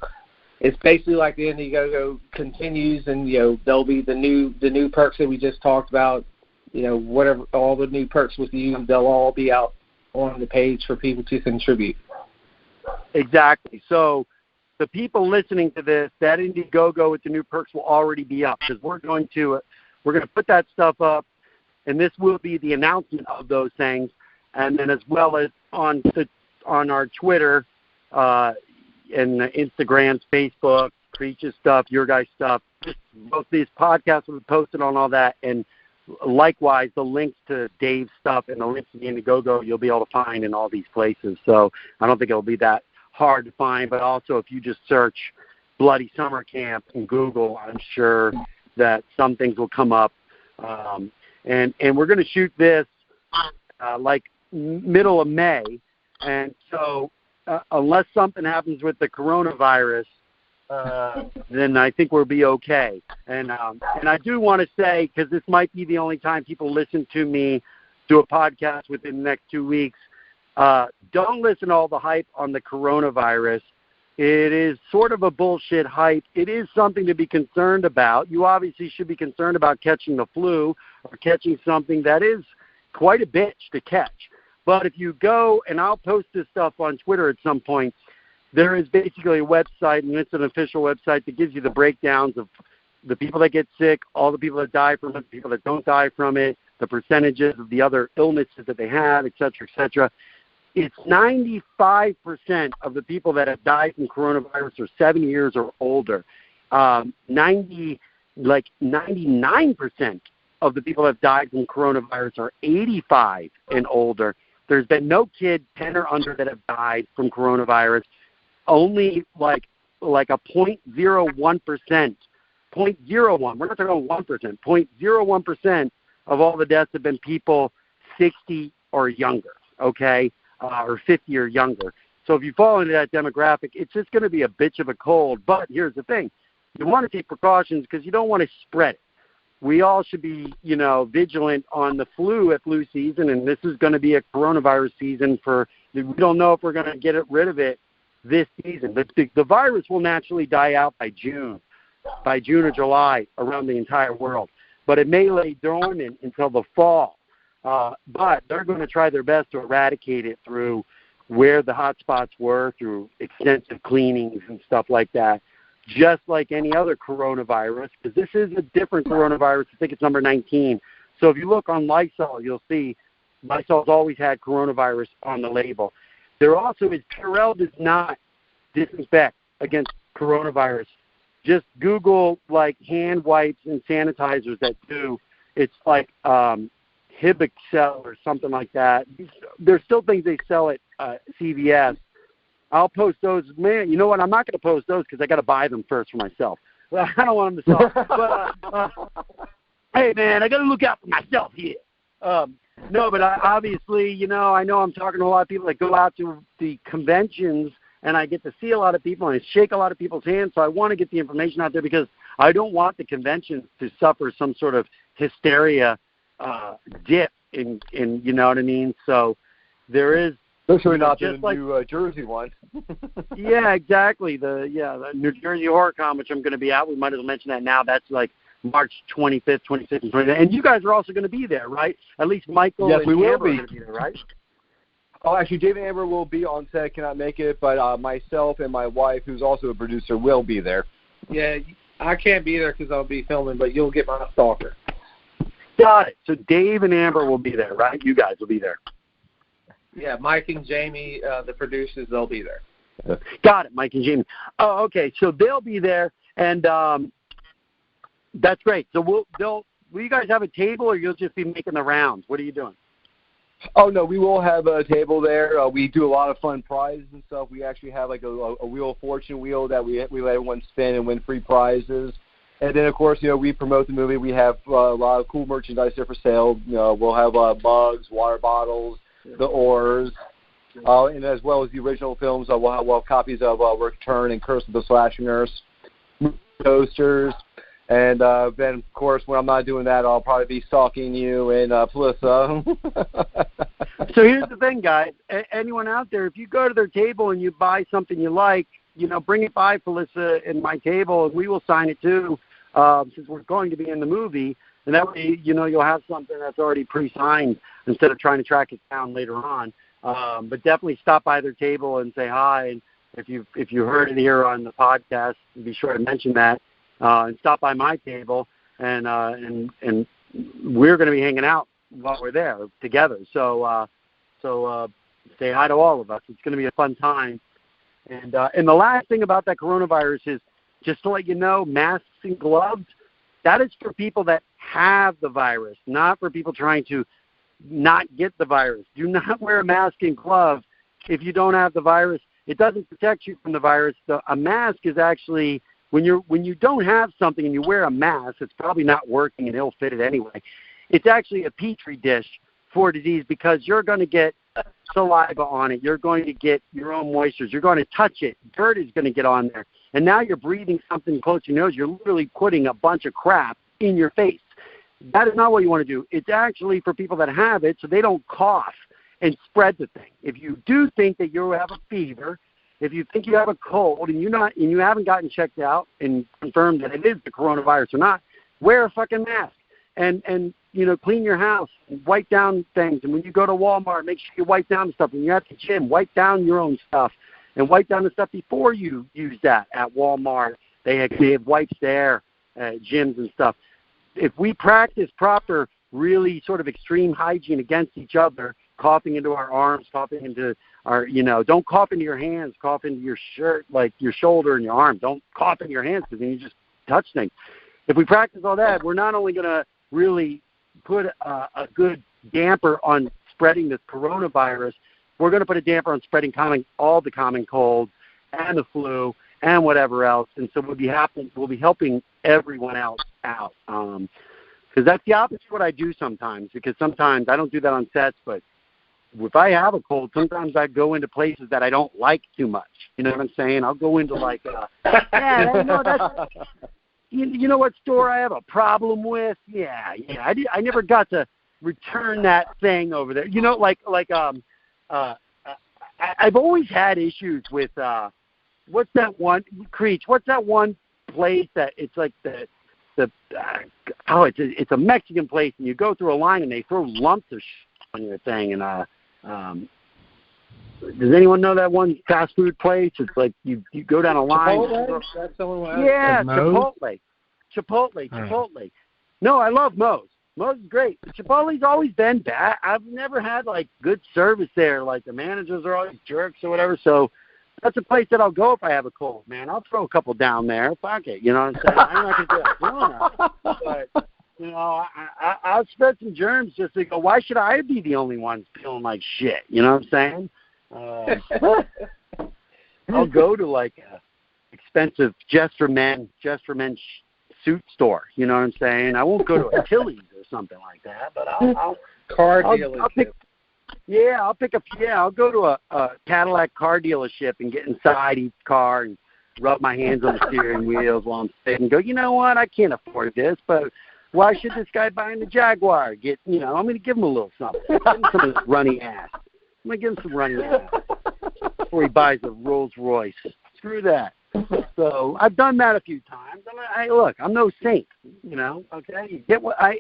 it's basically like the Indiegogo continues, and, you know, there'll be the new perks that we just talked about, you know, whatever, all the new perks with you, they'll all be out on the page for people to contribute. Exactly. So the people listening to this, that Indiegogo with the new perks will already be up, because we're going to put that stuff up, and this will be the announcement of those things, and then as well as on our Twitter and Instagram, Facebook, Creech's stuff, your guys' stuff. Both these podcasts will be posted on all that, and likewise the links to Dave's stuff and the links to the Indiegogo you'll be able to find in all these places. So I don't think it'll be that hard to find, but also if you just search Bloody Summer Camp in Google, I'm sure that some things will come up. And we're going to shoot this like middle of May, and so unless something happens with the coronavirus, then I think we'll be okay. And I do want to say, because this might be the only time people listen to me do a podcast within the next 2 weeks, don't listen to all the hype on the coronavirus. It is sort of a bullshit hype. It is something to be concerned about. You obviously should be concerned about catching the flu or catching something that is quite a bitch to catch. But if you go, and I'll post this stuff on Twitter at some point, there is basically a website, and it's an official website that gives you the breakdowns of the people that get sick, all the people that die from it, people that don't die from it, the percentages of the other illnesses that they have, et cetera, et cetera. It's 95% of the people that have died from coronavirus are 70 years or older. 99% of the people that have died from coronavirus are 85 and older. There's been no kid 10 or under that have died from coronavirus. Only like a 0.01%, 0.01, we're not talking about 1%, 0.01% of all the deaths have been people 60 or younger, okay? Or 50 or younger. So if you fall into that demographic, it's just going to be a bitch of a cold. But here's the thing. You want to take precautions because you don't want to spread it. we all should be, vigilant on the flu at flu season, and this is going to be a coronavirus season we don't know if we're going to get rid of it this season. The virus will naturally die out by June or July around the entire world. But it may lay dormant until the fall. But they're going to try their best to eradicate it through where the hot spots were, through extensive cleanings and stuff like that, just like any other coronavirus, because this is a different coronavirus. I think it's number 19. So if you look on Lysol, you'll see Lysol's always had coronavirus on the label. There also is, Purell does not disinfect against coronavirus. Just Google, hand wipes and sanitizers that do. It's like Hibicel or something like that. There's still things they sell at CVS. I'll post those. Man, you know what? I'm not going to post those because I got to buy them first for myself. I don't want them to sell. But, hey, man, I got to look out for myself here. No, but obviously, I know I'm talking to a lot of people that go out to the conventions, and I get to see a lot of people and I shake a lot of people's hands. So I want to get the information out there because I don't want the conventions to suffer some sort of hysteria dip in you know what I mean? So there is. Especially not the New Jersey one. Yeah, exactly. The New Jersey HorrorCon, which I'm going to be at. We might as well mention that now. That's like March 25th, 26th, and 27th. And you guys are also going to be there, right? At least Michael and we will Amber be. are going to be there, right? Oh, actually, Dave and Amber will be on set, cannot make it, but myself and my wife, who's also a producer, will be there. Yeah, I can't be there because I'll be filming, but you'll get my stalker. Got it. So Dave and Amber will be there, right? You guys will be there. Yeah, Mike and Jamie, the producers, they'll be there. Got it, Mike and Jamie. Oh, okay. So they'll be there, and that's great. So will you guys have a table, or you'll just be making the rounds? What are you doing? Oh, no, we will have a table there. We do a lot of fun prizes and stuff. We actually have like a Wheel of Fortune wheel that we let everyone spin and win free prizes. And then, of course, we promote the movie. We have a lot of cool merchandise there for sale. We'll have mugs, water bottles, the oars, and as well as the original films. We'll have copies of Return and Curse of the Slashing Nurse, posters, and then, of course, when I'm not doing that, I'll probably be stalking you and Melissa. So here's the thing, guys. Anyone out there, if you go to their table and you buy something you like, bring it by Felissa and my table, and we will sign it too, since we're going to be in the movie. And that way, you'll have something that's already pre-signed instead of trying to track it down later on. But definitely stop by their table and say hi. And if you heard it here on the podcast, be sure to mention that. And stop by my table, and we're going to be hanging out while we're there together. So say hi to all of us. It's going to be a fun time. And the last thing about that coronavirus is, just to let you know, masks and gloves, that is for people that have the virus, not for people trying to not get the virus. Do not wear a mask and gloves if you don't have the virus. It doesn't protect you from the virus. A mask is actually, when you don't have something and you wear a mask, it's probably not working and ill-fitted anyway. It's actually a petri dish for disease because you're going to get saliva on it. You're going to get your own moistures. You're going to touch it. Dirt is going to get on there. And now you're breathing something close to your nose. You're literally putting a bunch of crap in your face. That is not what you want to do. It's actually for people that have it so they don't cough and spread the thing. If you do think that you have a fever, if you think you have a cold and you haven't gotten checked out and confirmed that it is the coronavirus or not, wear a fucking mask and clean your house, wipe down things. And when you go to Walmart, make sure you wipe down the stuff. When you're at the gym, wipe down your own stuff and wipe down the stuff before you use that at Walmart. They have wipes there at gyms and stuff. If we practice proper, really sort of extreme hygiene against each other, coughing into our arms, coughing into our, don't cough into your hands, cough into your shirt, like your shoulder and your arm. Don't cough into your hands because then you just touch things. If we practice all that, we're not only going to really put a good damper on spreading this coronavirus, we're going to put a damper on spreading all the common colds and the flu and whatever else. And so we'll be helping everyone else out. Because that's the opposite of what I do sometimes, because sometimes I don't do that on sets, but if I have a cold, sometimes I go into places that I don't like too much. You know what I'm saying? I'll go into you know what store I have a problem with? Yeah. I never got to return that thing over there. You know, I've always had issues with what's that one, Creech? What's that one place that it's like it's a Mexican place, and you go through a line and they throw lumps of shit on your thing. And does anyone know that one fast food place? It's like you go down a line. Chipotle? That's the one. Yeah, Chipotle. No, I love Moe's. Moe's is great. Chipotle's always been bad. I've never had like good service there. Like the managers are always jerks or whatever. So that's a place that I'll go if I have a cold, man. I'll throw a couple down there. Fuck it. You know what I'm saying? I'm not going to do it. But, you know, I'll spread some germs just to go, why should I be the only one feeling like shit? You know what I'm saying? I'll go to like a expensive just for men suit store. You know what I'm saying? I won't go to a Tilly's or something like that, but I'll car dealership. I'll go to a Cadillac car dealership and get inside each car and rub my hands on the steering wheels while I'm sitting and go, you know what, I can't afford this, but why should this guy buying the Jaguar I'm going to give him a little something. Give him some of this runny ass. I'm going to give him some runny ass before he buys a Rolls Royce. Screw that. So I've done that a few times. Look, I'm no saint, you know, okay?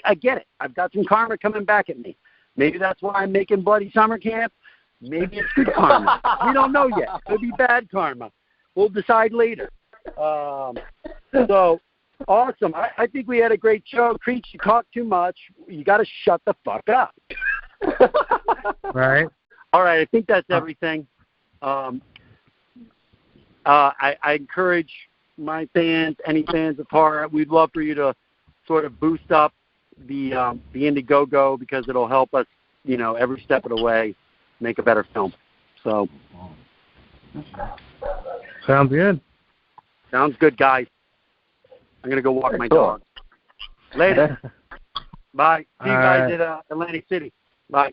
I get it. I've got some karma coming back at me. Maybe that's why I'm making Bloody Summer Camp. Maybe it's good karma. We don't know yet. Could be bad karma. We'll decide later. So, awesome. I think we had a great show. Creech, you talk too much. You got to shut the fuck up. Right. All right, I think that's everything. I encourage my fans, any fans of horror, we'd love for you to sort of boost up the Indiegogo, because it'll help us, you know, every step of the way make a better film. So sounds good. Sounds good, guys. I'm gonna go walk my dog. Later. Bye. See you guys at Atlantic City. Bye.